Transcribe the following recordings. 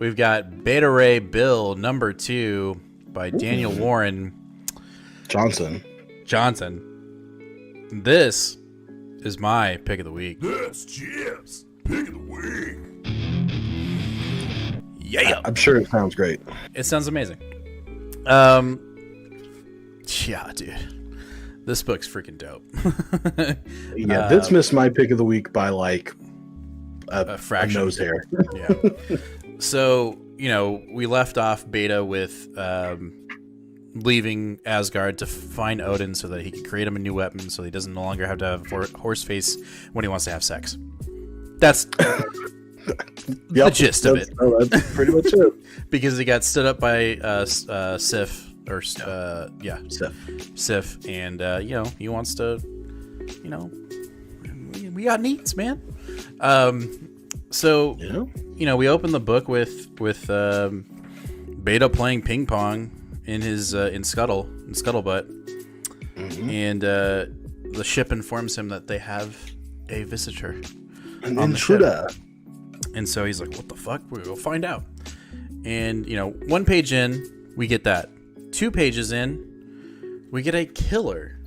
We've got Beta Ray Bill #2 by Daniel Warren Johnson. This is my pick of the week. That's Jim's pick of the week. Yeah, I'm sure it sounds great. it sounds amazing. Yeah, dude, this book's freaking dope. Yeah, this missed my pick of the week by like a fraction. nose hair. Yeah. So, we left off Beta with leaving Asgard to find Odin so that he can create him a new weapon so he doesn't no longer have to have horse face when he wants to have sex. That's the gist of it. That's pretty much it. Because he got stood up by Sif, Sif, and he wants to, we got needs, man. So we open the book with Beta playing ping pong in his Scuttlebutt, and the ship informs him that they have a visitor, An on intruder. the ship. And so he's like, "What the fuck? We're gonna go find out." And 1 page in, we get that. 2 pages in, we get a killer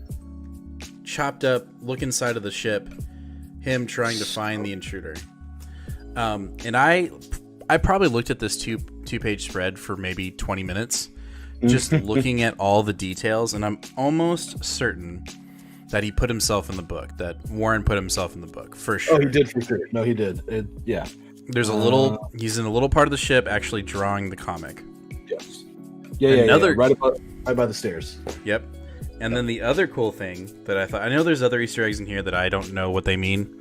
chopped up. Look inside of the ship. Him trying to find the intruder. And I probably looked at this two-page spread for maybe 20 minutes, just looking at all the details, and I'm almost certain that he put himself in the book, that Warren put himself in the book, for sure. Oh, he did for sure. No, he did. Yeah. There's he's in a little part of the ship actually drawing the comic. Yes. Yeah. Right by the stairs. Yep. And then the other cool thing that I know there's other Easter eggs in here that I don't know what they mean.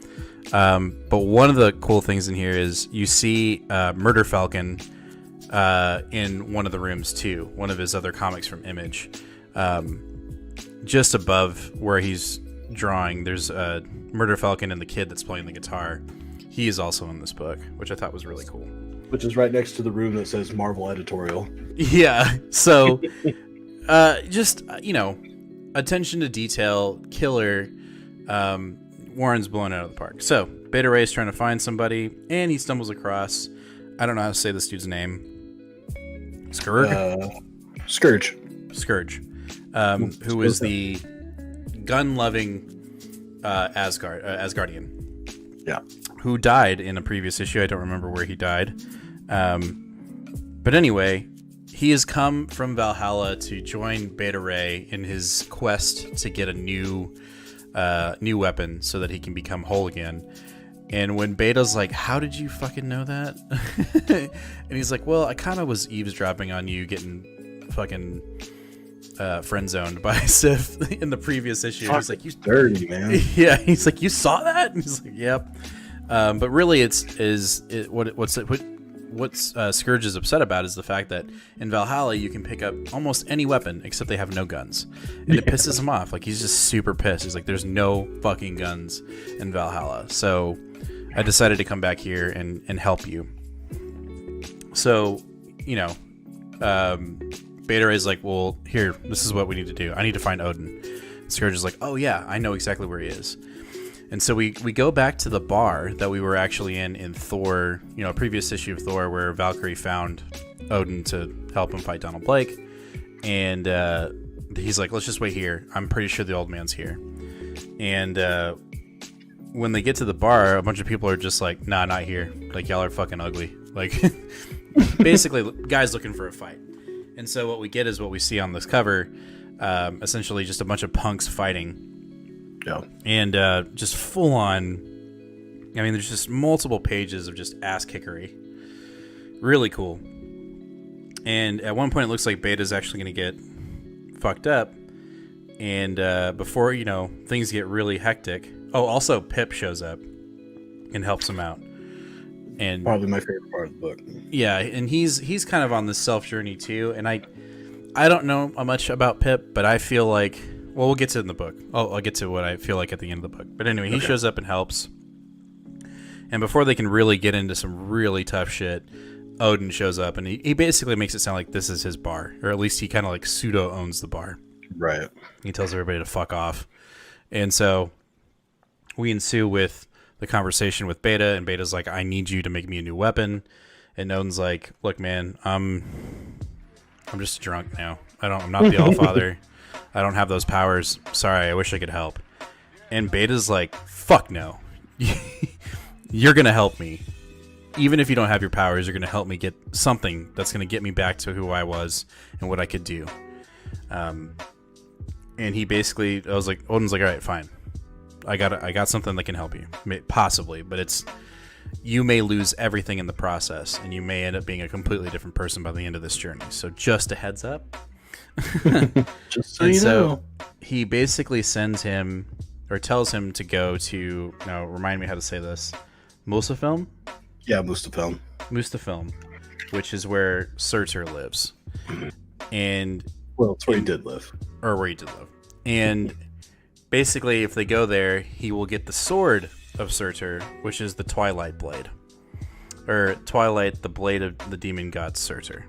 But one of the cool things in here is you see Murder Falcon in one of the rooms too. One of his other comics from Image. Just above where he's drawing, there's Murder Falcon and the kid that's playing the guitar. He is also in this book, which I thought was really cool. Which is right next to the room that says Marvel Editorial. Yeah. So, attention to detail, killer. Warren's blown out of the park. So, Beta Ray's trying to find somebody, and he stumbles across, I don't know how to say this dude's name. Scourge? Scourge. Who is the gun-loving Asgardian. Yeah. Who died in a previous issue. I don't remember where he died. But anyway, he has come from Valhalla to join Beta Ray in his quest to get a new weapon so that he can become whole again. And when Beta's like, "How did you fucking know that?" And he's like, "Well, I kind of was eavesdropping on you getting fucking friend zoned by Sif in the previous issue." He's like, "You dirty, man." Yeah, he's like, "You saw that?" And he's like, "Yep." But really, what Scourge is upset about is the fact that in Valhalla you can pick up almost any weapon except they have no guns, and it pisses him off. Like, he's just super pissed. He's like, "There's no fucking guns in Valhalla." So I decided to come back here and help you. So, Beta Ray's like, "Well, here, this is what we need to do. I need to find Odin." Scourge is like, "Oh yeah, I know exactly where he is." And so we go back to the bar that we were actually in Thor, a previous issue of Thor, where Valkyrie found Odin to help him fight Donald Blake. And he's like, "Let's just wait here. I'm pretty sure the old man's here." And when they get to the bar, a bunch of people are just like, "Nah, not here. Like, y'all are fucking ugly." Like, basically, guys looking for a fight. And so what we get is what we see on this cover, essentially just a bunch of punks fighting. Yeah. And just full on, there's just multiple pages of just ass kickery. Really cool. And at one point it looks like Beta's actually going to get fucked up. And before, things get really hectic. Oh, also Pip shows up and helps him out. And probably my favorite part of the book. Yeah, and he's kind of on this self journey too. And I don't know much about Pip, but I feel like, well, we'll get to it in the book. I'll get to what I feel like at the end of the book. But anyway, he shows up and helps. And before they can really get into some really tough shit, Odin shows up, and he basically makes it sound like this is his bar, or at least he kind of like pseudo owns the bar. Right. He tells everybody to fuck off. And so we ensue with the conversation with Beta, and Beta's like, "I need you to make me a new weapon." And Odin's like, look, man, I'm just drunk now. I'm not the Allfather. I don't have those powers. Sorry, I wish I could help. And Beta's like, fuck no. You're going to help me. Even if you don't have your powers, you're going to help me get something that's going to get me back to who I was and what I could do. And he basically, Odin's like, all right, fine. I got something that can help you. Possibly, but you may lose everything in the process, and you may end up being a completely different person by the end of this journey. So just a heads up. Just so you know. He basically sends him, or tells him to go to, now remind me how to say this, Mustafilm? Yeah, Mustafilm, which is where Surtur lives. And well, it's where he did live. Or where he did live. And basically, if they go there, he will get the sword of Surtur, which is the Twilight blade. Or Twilight, the blade of the demon god Surtur.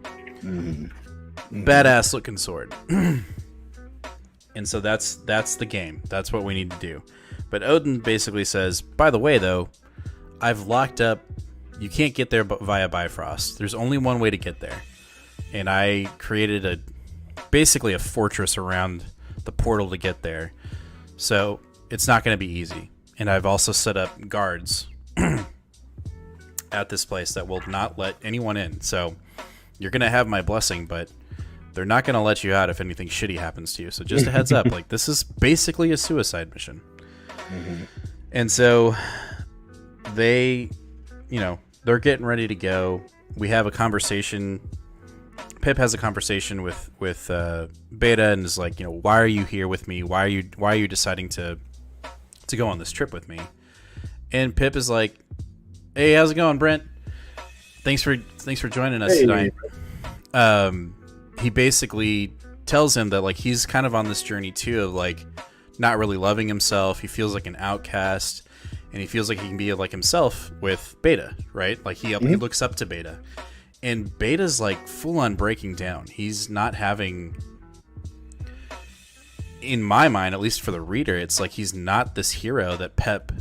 Badass looking sword. And so that's the game. That's what we need to do. But Odin basically says, by the way, though, I've locked up. You can't get there via Bifrost. There's only one way to get there. And I created basically a fortress around the portal to get there. So it's not going to be easy. And I've also set up guards at this place that will not let anyone in. So you're going to have my blessing, but they're not going to let you out if anything shitty happens to you. So just a heads up, like, this is basically a suicide mission. And so they're getting ready to go. We have a conversation. Pip has a conversation with Beta and is like, why are you here with me? Why are you deciding to go on this trip with me? And Pip is like, hey, how's it going, Brent? Thanks for joining us tonight. He basically tells him that, like, he's kind of on this journey too of, like, not really loving himself. He feels like an outcast, and he feels like he can be like himself with Beta, right? Like he looks up to Beta, and Beta's like full on breaking down. He's not having, in my mind, at least for the reader, it's like he's not this hero that Pip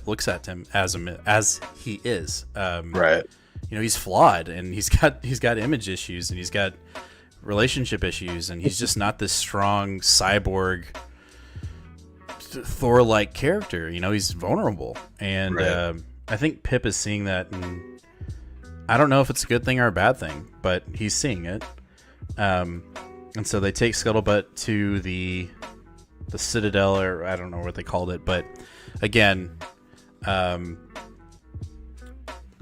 looks at him as he is. Right. He's flawed, and he's got image issues, and he's got relationship issues, and he's just not this strong cyborg Thor-like character. He's vulnerable, and right. I think Pip is seeing that, and I don't know if it's a good thing or a bad thing, but he's seeing it. And so they take Scuttlebutt to the Citadel, or I don't know what they called it, but again,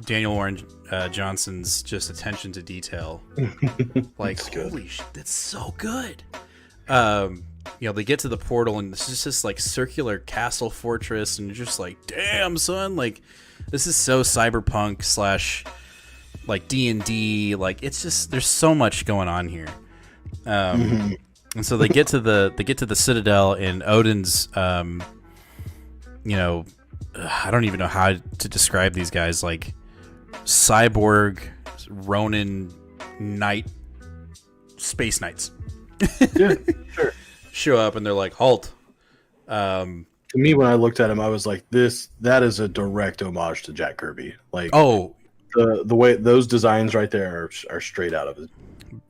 Daniel Warren Johnson's just attention to detail, like, holy shit, that's so good. They get to the portal, and this is just like circular castle fortress, and you're just like, damn, son, like, this is so cyberpunk / like D&D. Like, it's just, there's so much going on here. And so they get to the Citadel, and Odin's I don't even know how to describe these guys, like cyborg Ronin knight space knights. Yeah, sure. Show up, and they're like, halt. To me, when I looked at him, I was like, that is a direct homage to Jack Kirby. Like, the way those designs right there are straight out of it.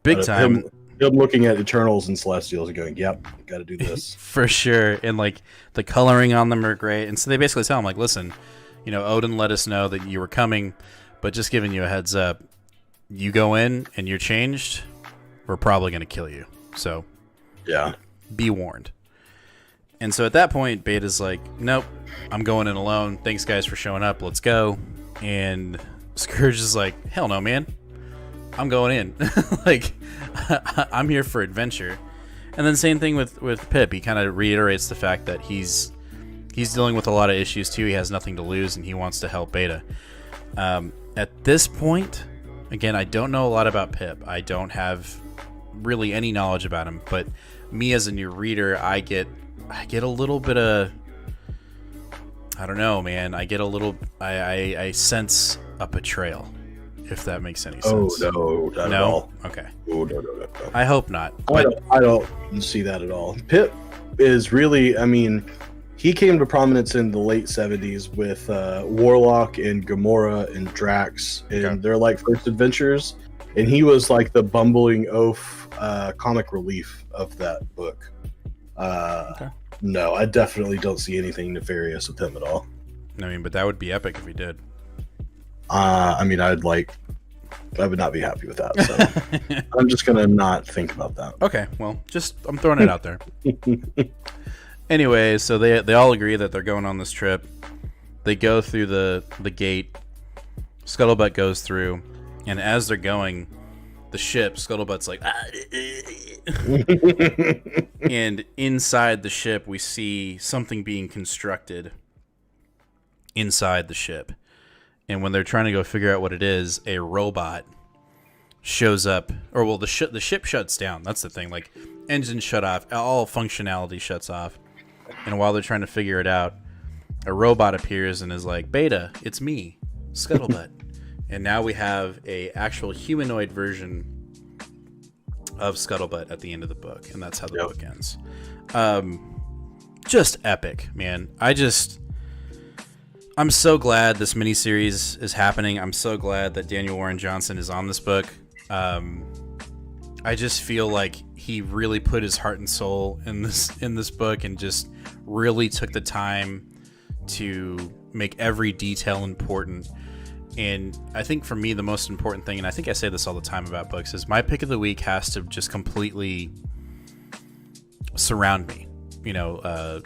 Big time. Him looking at Eternals and Celestials and going, yep, got to do this. For sure. And like the coloring on them are great. And so they basically tell him, like, listen, Odin let us know that you were coming, but just giving you a heads up, you go in and you're changed, we're probably going to kill you. So yeah, be warned. And so at that point, Beta's like, nope, I'm going in alone. Thanks, guys, for showing up. Let's go. And Scourge is like, hell no, man. I'm going in. Like, I'm here for adventure. And then same thing with Pip. He kind of reiterates the fact that he's dealing with a lot of issues too. He has nothing to lose, and he wants to help Beta. At this point, again, I don't know a lot about Pip. I don't have really any knowledge about him. But me as a new reader, I get a little bit of, I don't know, man. I sense a betrayal. If that makes any sense. Oh, no, not at all. Okay. Oh, no. I hope not. I don't see that at all. Pip is really, I mean, he came to prominence in the late 70s with Warlock and Gamora and Drax in their like first adventures, and he was like the bumbling oaf comic relief of that book. No, I definitely don't see anything nefarious with him at all. I mean, but that would be epic if he did. I mean, I would not be happy with that. So I'm just gonna not think about that. Okay, well, I'm throwing it out there. Anyway, so they all agree that they're going on this trip. They go through the gate. Scuttlebutt goes through, and as they're going, the ship, Scuttlebutt's like, and inside the ship, we see something being constructed inside the ship. And when they're trying to go figure out what it is, a robot shows up, or well, the ship shuts down. That's the thing. Like, engines shut off, all functionality shuts off. And while they're trying to figure it out, a robot appears and is like, "Beta, it's me, Scuttlebutt." And now we have a actual humanoid version of Scuttlebutt at the end of the book, and that's how the book ends. Just epic, man. I'm so glad this miniseries is happening. I'm so glad that Daniel Warren Johnson is on this book. I just feel like he really put his heart and soul in this book, and just really took the time to make every detail important. And I think for me, the most important thing, and I think I say this all the time about books, is my pick of the week has to just completely surround me. You know,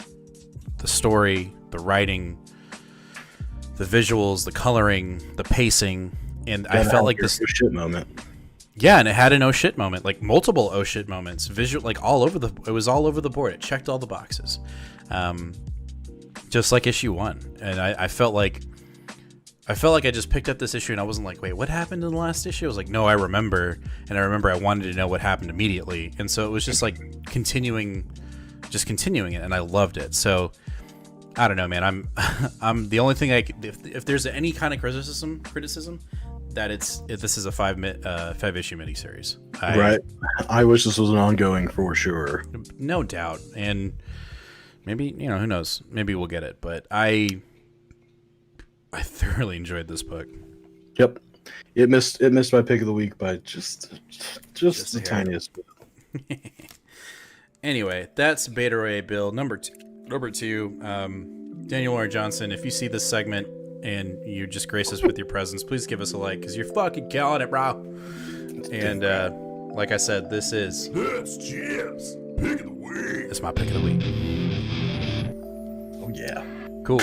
the story, the writing, the visuals, the coloring, the pacing, and I felt like this oh shit moment. Yeah, and it had an oh shit moment, like multiple oh shit moments, visual, like it was all over the board. It checked all the boxes, just like issue 1. And I felt like I just picked up this issue and I wasn't like, wait, what happened in the last issue? I was like, no, I remember, and I remember I wanted to know what happened immediately, and so it was just like continuing it, and I loved it. So I don't know, man. I'm the only thing if there's any kind of criticism that this is a 5-issue miniseries. Right. I wish this was an ongoing for sure. No doubt. And maybe, who knows? Maybe we'll get it. But I thoroughly enjoyed this book. Yep. It missed my pick of the week by just the tiniest bit. Anyway, that's Beta Ray Bill number 2. Daniel Warren Johnson, if you see this segment and you just grace us with your presence, please give us a like, because you're fucking killing it, bro. And like I said, this is... That's Jim's pick of the week. It's my pick of the week. Oh, yeah. Cool.